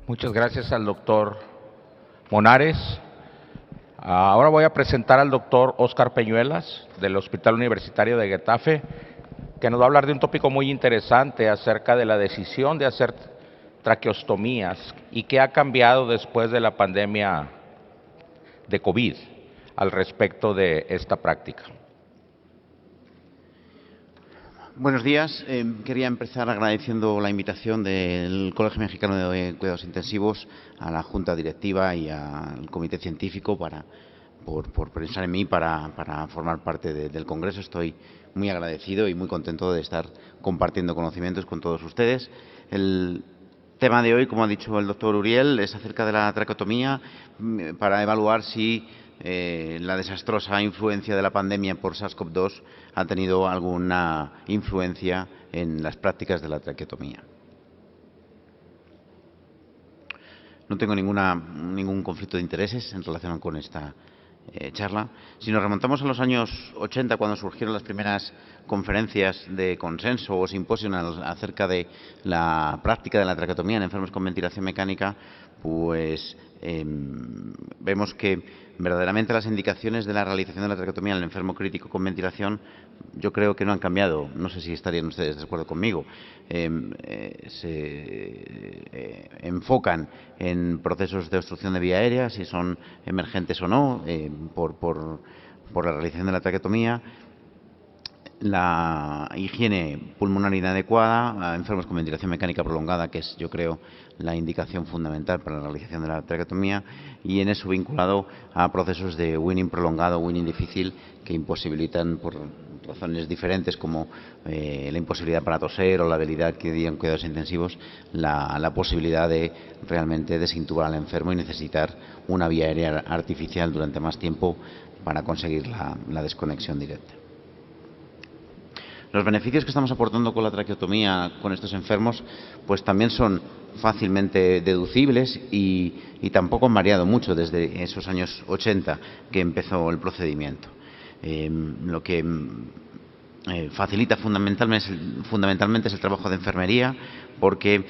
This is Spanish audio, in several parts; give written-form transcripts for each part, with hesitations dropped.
Muchas gracias al doctor Monares. Ahora voy a presentar al doctor Óscar Peñuelas, del Hospital Universitario de Getafe, que nos va a hablar de un tópico muy interesante acerca de la decisión de hacer traqueostomías y qué ha cambiado después de la pandemia de COVID al respecto de esta práctica. Buenos días. Quería empezar agradeciendo la invitación del Colegio Mexicano de Cuidados Intensivos a la Junta Directiva y al Comité Científico por pensar en mí para formar parte del Congreso. Estoy muy agradecido y muy contento de estar compartiendo conocimientos con todos ustedes. El tema de hoy, como ha dicho el doctor Uriel, es acerca de la traqueotomía para evaluar si la desastrosa influencia de la pandemia por SARS-CoV-2 ha tenido alguna influencia en las prácticas de la traqueotomía. No tengo ningún conflicto de intereses en relación con esta charla. Si nos remontamos a los años 80, cuando surgieron las primeras conferencias de consenso o simposios acerca de la práctica de la traqueotomía en enfermos con ventilación mecánica, pues vemos que verdaderamente las indicaciones de la realización de la traqueotomía en el enfermo crítico con ventilación, yo creo que no han cambiado. No sé si estarían ustedes de acuerdo conmigo. Se enfocan en procesos de obstrucción de vía aérea, si son emergentes o no, por la realización de la traqueotomía, la higiene pulmonar inadecuada, a enfermos con ventilación mecánica prolongada, que es, yo creo, la indicación fundamental para la realización de la traqueotomía, y en eso vinculado a procesos de winning prolongado, winning difícil, que imposibilitan, por razones diferentes, como la imposibilidad para toser o la habilidad que en cuidados intensivos, la posibilidad de realmente desintubar al enfermo y necesitar una vía aérea artificial durante más tiempo para conseguir la desconexión directa. Los beneficios que estamos aportando con la traqueotomía con estos enfermos, pues también son fácilmente deducibles y tampoco han variado mucho desde esos años 80 que empezó el procedimiento. Lo que facilita fundamentalmente es el trabajo de enfermería, porque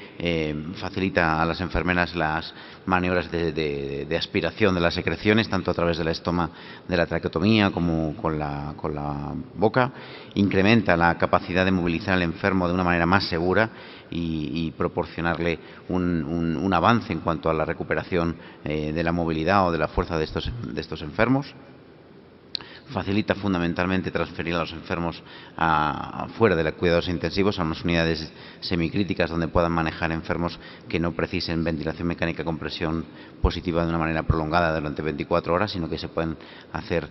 facilita a las enfermeras las maniobras de aspiración de las secreciones, tanto a través del estoma de la traqueotomía como con la boca. Incrementa la capacidad de movilizar al enfermo de una manera más segura y proporcionarle un avance en cuanto a la recuperación de la movilidad o de la fuerza de estos enfermos. Facilita fundamentalmente transferir a los enfermos fuera de los cuidados intensivos a unas unidades semicríticas donde puedan manejar enfermos que no precisen ventilación mecánica con presión positiva de una manera prolongada durante 24 horas, sino que se pueden hacer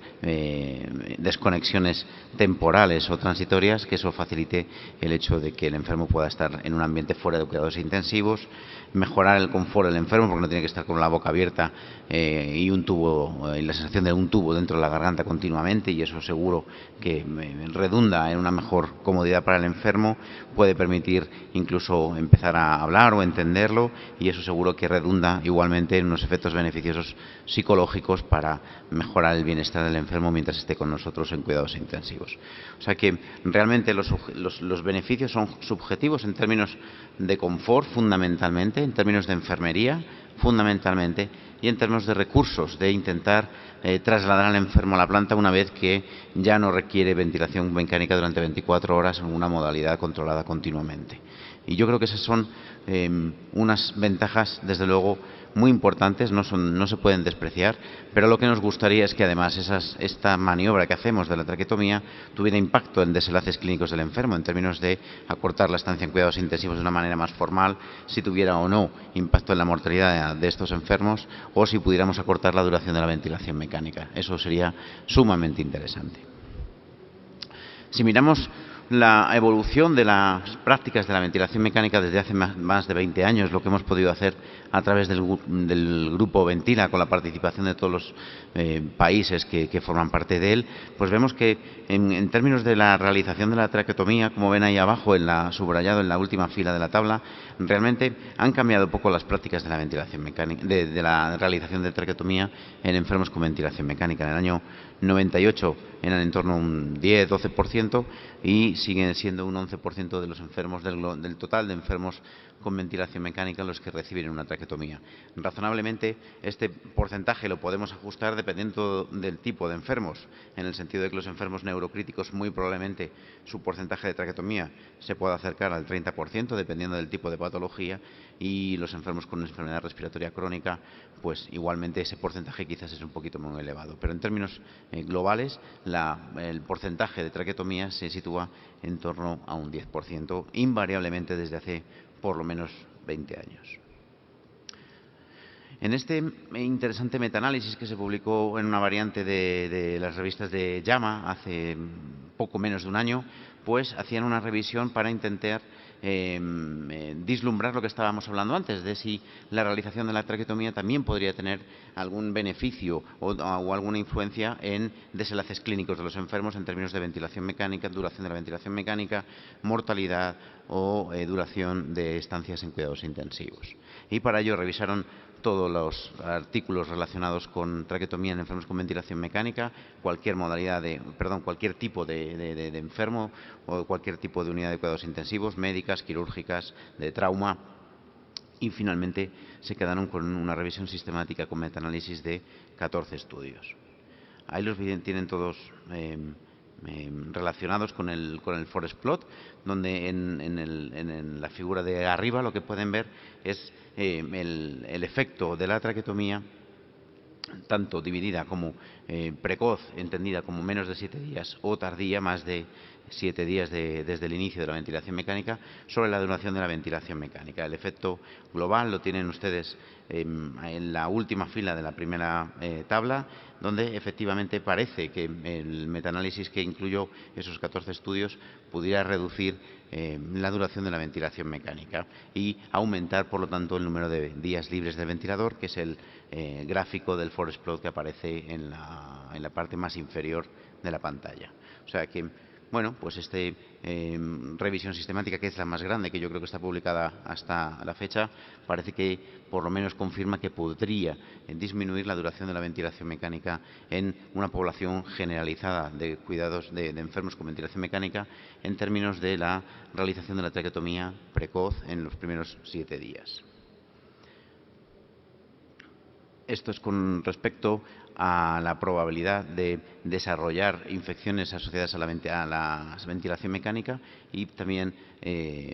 desconexiones temporales o transitorias, que eso facilite el hecho de que el enfermo pueda estar en un ambiente fuera de cuidados intensivos. Mejorar el confort del enfermo, porque no tiene que estar con la boca abierta y un tubo y la sensación de un tubo dentro de la garganta continuamente, y eso seguro que redunda en una mejor comodidad para el enfermo. Puede permitir incluso empezar a hablar o entenderlo, y eso seguro que redunda igualmente en unos efectos beneficiosos psicológicos para mejorar el bienestar del enfermo mientras esté con nosotros en cuidados intensivos. O sea que realmente los beneficios son subjetivos en términos de confort, fundamentalmente, en términos de enfermería, fundamentalmente, y en términos de recursos, de intentar trasladar al enfermo a la planta una vez que ya no requiere ventilación mecánica durante 24 horas en una modalidad controlada continuamente. Y yo creo que esas son unas ventajas, desde luego, muy importantes, no se pueden despreciar, pero lo que nos gustaría es que además esta maniobra que hacemos de la traqueotomía tuviera impacto en desenlaces clínicos del enfermo, en términos de acortar la estancia en cuidados intensivos de una manera más formal, si tuviera o no impacto en la mortalidad de estos enfermos, o si pudiéramos acortar la duración de la ventilación mecánica. Eso sería sumamente interesante. Si miramos la evolución de las prácticas de la ventilación mecánica desde hace más de 20 años, lo que hemos podido hacer a través del grupo Ventila, con la participación de todos los países que forman parte de él, pues vemos que en términos de la realización de la traqueotomía, como ven ahí abajo, subrayado en la última fila de la tabla, realmente han cambiado poco las prácticas de la ventilación mecánica, de la realización de traqueotomía en enfermos con ventilación mecánica. En el año 98 eran en torno a un 10-12%, y siguen siendo un 11% de los enfermos del total de enfermos con ventilación mecánica los que reciben una traqueotomía. Razonablemente, este porcentaje lo podemos ajustar dependiendo del tipo de enfermos, en el sentido de que los enfermos neurocríticos muy probablemente su porcentaje de traqueotomía se pueda acercar al 30%, dependiendo del tipo de patología, y los enfermos con enfermedad respiratoria crónica, pues igualmente ese porcentaje quizás es un poquito muy elevado. Pero en términos globales, el porcentaje de traqueotomía se sitúa en torno a un 10%, invariablemente desde hace por lo menos 20 años. En este interesante metaanálisis que se publicó en una variante de las revistas de JAMA hace poco menos de un año, pues hacían una revisión para intentar vislumbrar lo que estábamos hablando antes, de si la realización de la traqueotomía también podría tener algún beneficio o alguna influencia en desenlaces clínicos de los enfermos en términos de ventilación mecánica, duración de la ventilación mecánica, mortalidad o duración de estancias en cuidados intensivos. Y para ello revisaron todos los artículos relacionados con traqueotomía en enfermos con ventilación mecánica, cualquier tipo de enfermo o cualquier tipo de unidad de cuidados intensivos, médicas, quirúrgicas, de trauma, y finalmente se quedaron con una revisión sistemática con metaanálisis de 14 estudios. Ahí los tienen todos relacionados con el forest plot, donde en la figura de arriba lo que pueden ver es el efecto de la traqueotomía, tanto dividida como precoz, entendida como menos de 7 días, o tardía, más de 7 días desde el inicio de la ventilación mecánica, sobre la duración de la ventilación mecánica. El efecto global lo tienen ustedes en la última fila de la primera tabla, donde efectivamente parece que el metaanálisis que incluyó esos 14 estudios pudiera reducir la duración de la ventilación mecánica y aumentar, por lo tanto, el número de días libres de ventilador, que es el gráfico del forest plot que aparece en la parte más inferior de la pantalla. O sea que, bueno, pues esta revisión sistemática, que es la más grande, que yo creo que está publicada hasta la fecha, parece que por lo menos confirma que podría disminuir la duración de la ventilación mecánica en una población generalizada de cuidados de enfermos con ventilación mecánica, en términos de la realización de la traqueotomía precoz en los primeros 7 días. Esto es con respecto a la probabilidad de desarrollar infecciones asociadas a la ventilación mecánica, y también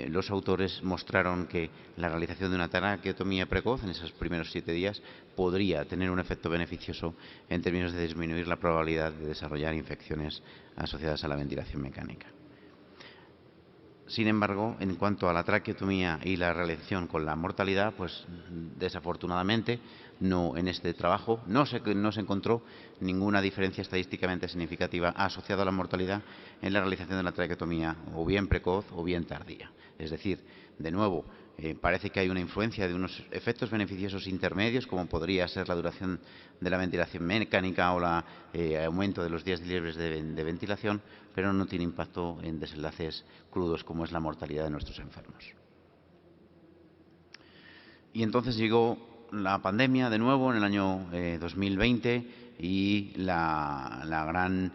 los autores mostraron que la realización de una traqueotomía precoz en esos primeros 7 días podría tener un efecto beneficioso en términos de disminuir la probabilidad de desarrollar infecciones asociadas a la ventilación mecánica. Sin embargo, en cuanto a la traqueotomía y la relación con la mortalidad, pues desafortunadamente en este trabajo no se encontró ninguna diferencia estadísticamente significativa asociada a la mortalidad en la realización de la traqueotomía, o bien precoz o bien tardía. Es decir, de nuevo, parece que hay una influencia de unos efectos beneficiosos intermedios, como podría ser la duración de la ventilación mecánica o el aumento de los días libres de ventilación, pero no tiene impacto en desenlaces crudos como es la mortalidad de nuestros enfermos. Y entonces llegó la pandemia de nuevo en el año 2020 y la gran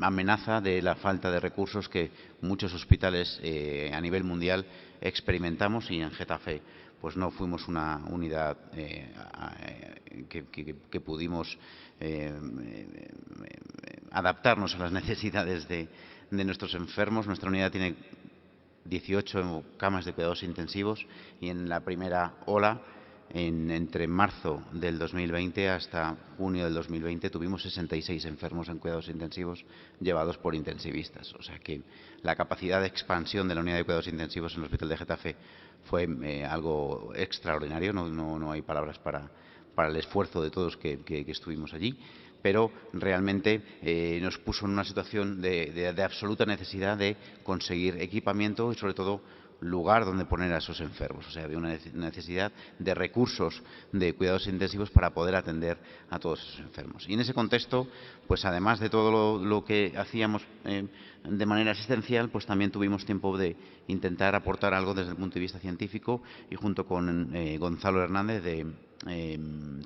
amenaza de la falta de recursos que muchos hospitales a nivel mundial experimentamos, y en Getafe pues no fuimos una unidad que pudimos adaptarnos a las necesidades de nuestros enfermos. Nuestra unidad tiene 18 camas de cuidados intensivos, y en la primera ola, entre marzo del 2020 hasta junio del 2020, tuvimos 66 enfermos en cuidados intensivos llevados por intensivistas. O sea que la capacidad de expansión de la unidad de cuidados intensivos en el Hospital de Getafe fue algo extraordinario. No hay palabras para el esfuerzo de todos que estuvimos allí, pero realmente nos puso en una situación de absoluta necesidad de conseguir equipamiento y, sobre todo, lugar donde poner a esos enfermos. O sea, había una necesidad de recursos de cuidados intensivos para poder atender a todos esos enfermos. Y en ese contexto, pues además de todo lo que hacíamos de manera asistencial, pues también tuvimos tiempo de intentar aportar algo desde el punto de vista científico, y junto con Gonzalo Hernández de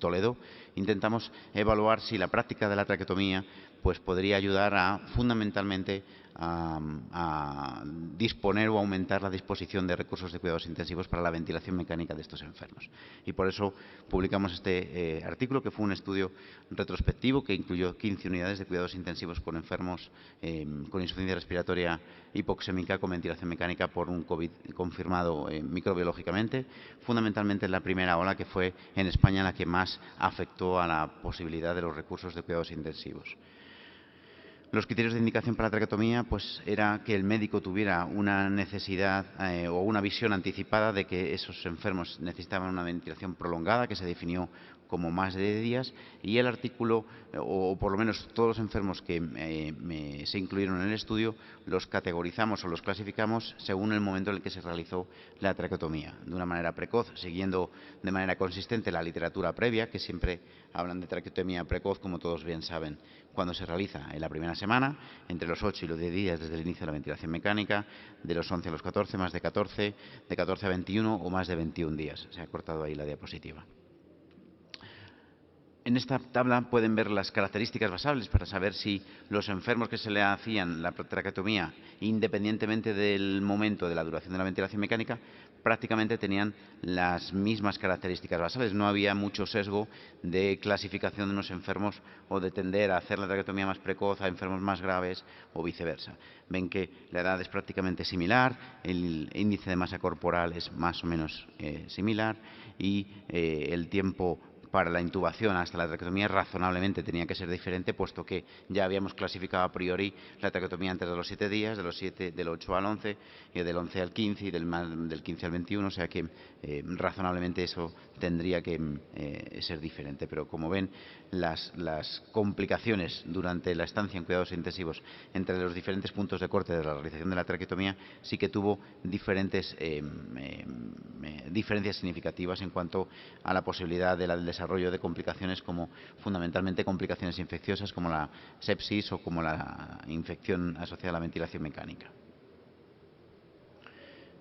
Toledo intentamos evaluar si la práctica de la traqueotomía pues podría ayudar fundamentalmente a disponer o aumentar la disposición de recursos de cuidados intensivos para la ventilación mecánica de estos enfermos. Y por eso publicamos este artículo, que fue un estudio retrospectivo que incluyó 15 unidades de cuidados intensivos con enfermos con insuficiencia respiratoria hipoxémica con ventilación mecánica por un COVID confirmado microbiológicamente, fundamentalmente en la primera ola, que fue en España la que más afectó a la posibilidad de los recursos de cuidados intensivos. Los criterios de indicación para la traqueotomía pues era que el médico tuviera una necesidad o una visión anticipada de que esos enfermos necesitaban una ventilación prolongada, que se definió como más de 10 días, y el artículo, o por lo menos todos los enfermos que se incluyeron en el estudio, los categorizamos o los clasificamos según el momento en el que se realizó la traqueotomía, de una manera precoz, siguiendo de manera consistente la literatura previa, que siempre hablan de traqueotomía precoz, como todos bien saben, cuando se realiza en la primera semana, entre los 8 y los 10 días desde el inicio de la ventilación mecánica, de los 11 a los 14, más de 14, de 14 a 21 o más de 21 días. Se ha cortado ahí la diapositiva. En esta tabla pueden ver las características basables para saber si los enfermos que se le hacían la traqueotomía, independientemente del momento de la duración de la ventilación mecánica, prácticamente tenían las mismas características basales. No había mucho sesgo de clasificación de unos enfermos o de tender a hacer la traqueotomía más precoz a enfermos más graves o viceversa. Ven que la edad es prácticamente similar, el índice de masa corporal es más o menos similar y el tiempo para la intubación hasta la traqueotomía razonablemente tenía que ser diferente, puesto que ya habíamos clasificado a priori la traqueotomía antes de los 7 días, del 8 al 11, y del 11 al 15 y del 15 al 21, o sea que razonablemente eso tendría que ser diferente. Pero como ven, las complicaciones durante la estancia en cuidados intensivos entre los diferentes puntos de corte de la realización de la traqueotomía sí que tuvo diferencias significativas en cuanto a la posibilidad del desarrollo de complicaciones, como fundamentalmente complicaciones infecciosas como la sepsis o como la infección asociada a la ventilación mecánica.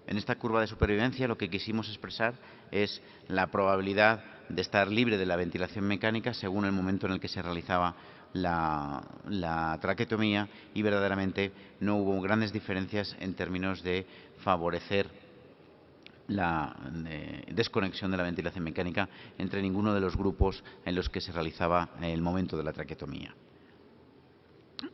En esta curva de supervivencia lo que quisimos expresar es la probabilidad de estar libre de la ventilación mecánica según el momento en el que se realizaba la traqueotomía, y verdaderamente no hubo grandes diferencias en términos de favorecer la desconexión de la ventilación mecánica entre ninguno de los grupos en los que se realizaba el momento de la traqueotomía.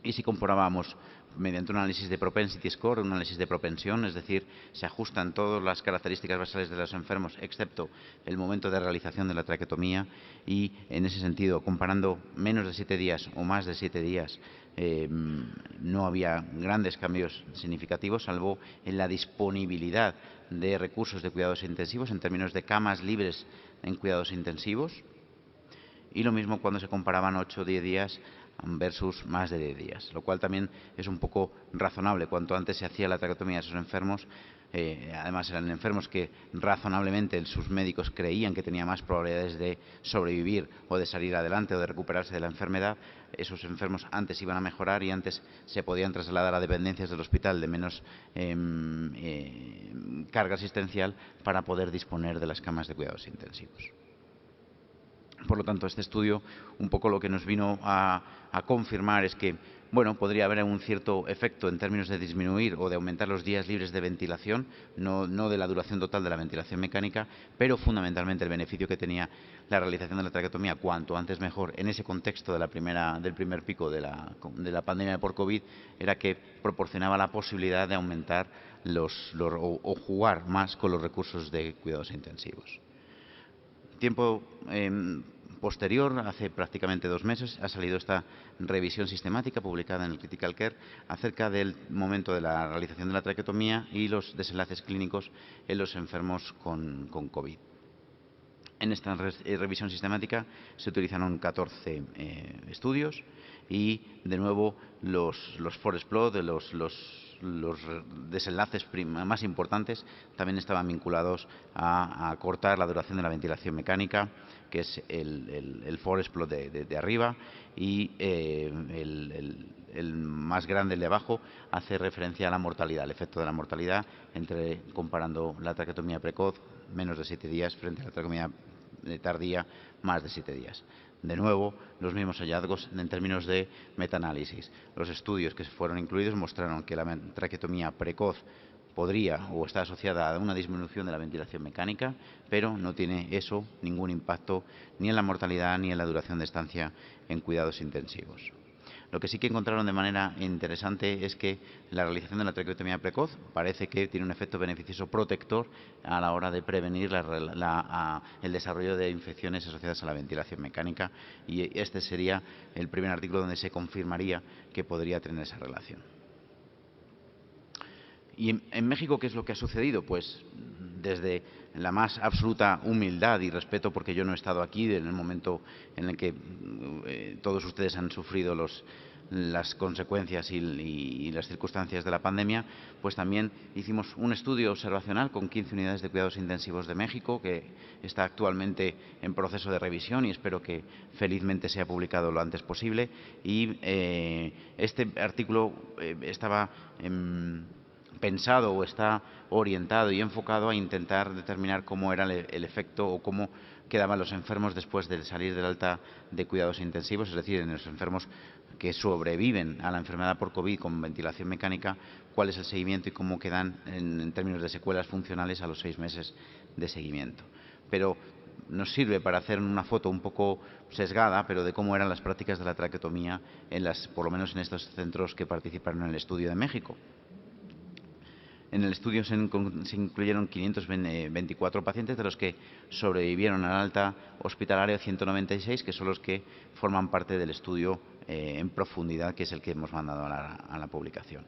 Y si comparábamos mediante un análisis de propensity score, un análisis de propensión, es decir, se ajustan todas las características basales de los enfermos excepto el momento de realización de la traqueotomía, y en ese sentido, comparando menos de 7 días o más de 7 días, no había grandes cambios significativos, salvo en la disponibilidad de recursos de cuidados intensivos en términos de camas libres en cuidados intensivos, y lo mismo cuando se comparaban 8 o 10 días versus más de 10 días, lo cual también es un poco razonable. Cuanto antes se hacía la traqueotomía de esos enfermos, además eran enfermos que razonablemente sus médicos creían que tenían más probabilidades de sobrevivir o de salir adelante o de recuperarse de la enfermedad, esos enfermos antes iban a mejorar y antes se podían trasladar a dependencias del hospital de menos carga asistencial para poder disponer de las camas de cuidados intensivos. Por lo tanto, este estudio un poco lo que nos vino a confirmar es que, bueno, podría haber un cierto efecto en términos de disminuir o de aumentar los días libres de ventilación, no de la duración total de la ventilación mecánica, pero fundamentalmente el beneficio que tenía la realización de la traqueotomía cuanto antes mejor en ese contexto del primer pico de la pandemia por COVID era que proporcionaba la posibilidad de aumentar o jugar más con los recursos de cuidados intensivos. Tiempo posterior, hace prácticamente 2 meses, ha salido esta revisión sistemática publicada en el Critical Care acerca del momento de la realización de la traqueotomía y los desenlaces clínicos en los enfermos con COVID. En esta revisión sistemática se utilizaron 14 estudios y, de nuevo, los forest plot, los desenlaces más importantes también estaban vinculados a acortar la duración de la ventilación mecánica, que es el forest plot de arriba, y el más grande, el de abajo, hace referencia a la mortalidad, el efecto de la mortalidad comparando la traqueotomía precoz, menos de 7 días, frente a la traqueotomía tardía, más de 7 días. de nuevo, los mismos hallazgos en términos de metaanálisis. Los estudios que fueron incluidos mostraron que la traqueotomía precoz podría o está asociada a una disminución de la ventilación mecánica, pero no tiene eso ningún impacto ni en la mortalidad ni en la duración de estancia en cuidados intensivos. Lo que sí que encontraron de manera interesante es que la realización de la traqueotomía precoz parece que tiene un efecto beneficioso protector a la hora de prevenir el desarrollo de infecciones asociadas a la ventilación mecánica, y este sería el primer artículo donde se confirmaría que podría tener esa relación. ¿Y en México qué es lo que ha sucedido? Pues desde la más absoluta humildad y respeto, porque yo no he estado aquí en el momento en el que todos ustedes han sufrido las consecuencias y las circunstancias de la pandemia, pues también hicimos un estudio observacional con 15 unidades de cuidados intensivos de México, que está actualmente en proceso de revisión y espero que felizmente sea publicado lo antes posible. Y este artículo estaba pensado o está orientado y enfocado a intentar determinar cómo era el efecto o cómo quedaban los enfermos después de salir del alta de cuidados intensivos, es decir, en los enfermos que sobreviven a la enfermedad por COVID con ventilación mecánica, cuál es el seguimiento y cómo quedan en términos de secuelas funcionales a los 6 meses de seguimiento. Pero nos sirve para hacer una foto un poco sesgada, pero de cómo eran las prácticas de la traqueotomía por lo menos en estos centros que participaron en el estudio de México. En el estudio se incluyeron 524 pacientes, de los que sobrevivieron al alta hospitalaria 196, que son los que forman parte del estudio en profundidad, que es el que hemos mandado a la publicación.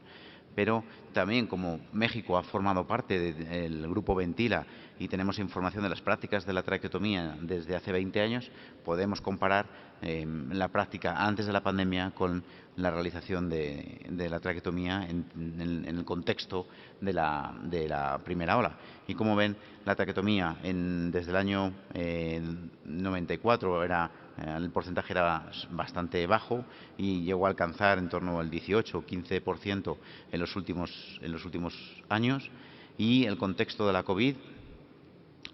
Pero también, como México ha formado parte del grupo Ventila y tenemos información de las prácticas de la traqueotomía desde hace 20 años, podemos comparar la práctica antes de la pandemia con la realización de la traqueotomía en el contexto de la primera ola. Y como ven, la traqueotomía desde el año 94 el porcentaje era bastante bajo y llegó a alcanzar en torno al 18 o 15% en los últimos años, y el contexto de la COVID,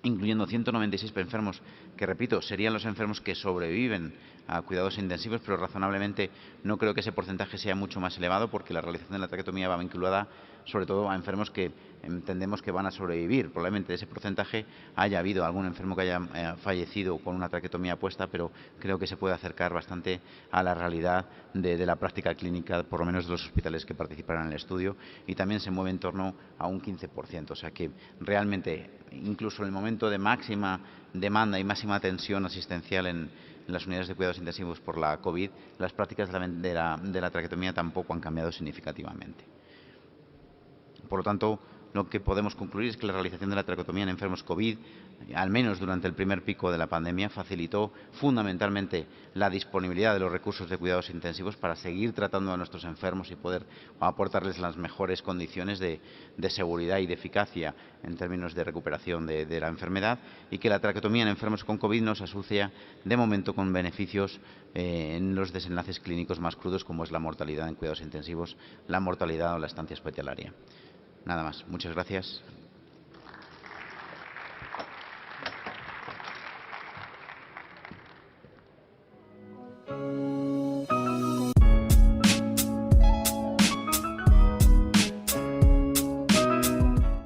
incluyendo 196 enfermos, que repito, serían los enfermos que sobreviven a cuidados intensivos, pero razonablemente no creo que ese porcentaje sea mucho más elevado, porque la realización de la traqueotomía va vinculada sobre todo a enfermos que entendemos que van a sobrevivir. Probablemente de ese porcentaje haya habido algún enfermo que haya fallecido con una traqueotomía puesta, pero creo que se puede acercar bastante a la realidad de la práctica clínica, por lo menos de los hospitales que participaron en el estudio, y también se mueve en torno a un 15%. O sea que realmente, incluso en el momento de máxima demanda y máxima tensión asistencial en las unidades de cuidados intensivos por la COVID, las prácticas de la traqueotomía tampoco han cambiado significativamente. Por lo tanto, lo que podemos concluir es que la realización de la traqueotomía en enfermos COVID, al menos durante el primer pico de la pandemia, facilitó fundamentalmente la disponibilidad de los recursos de cuidados intensivos para seguir tratando a nuestros enfermos y poder aportarles las mejores condiciones de seguridad y de eficacia en términos de recuperación de la enfermedad, y que la traqueotomía en enfermos con COVID nos asocia de momento con beneficios en los desenlaces clínicos más crudos, como es la mortalidad en cuidados intensivos, la mortalidad o la estancia hospitalaria. Nada más. Muchas gracias.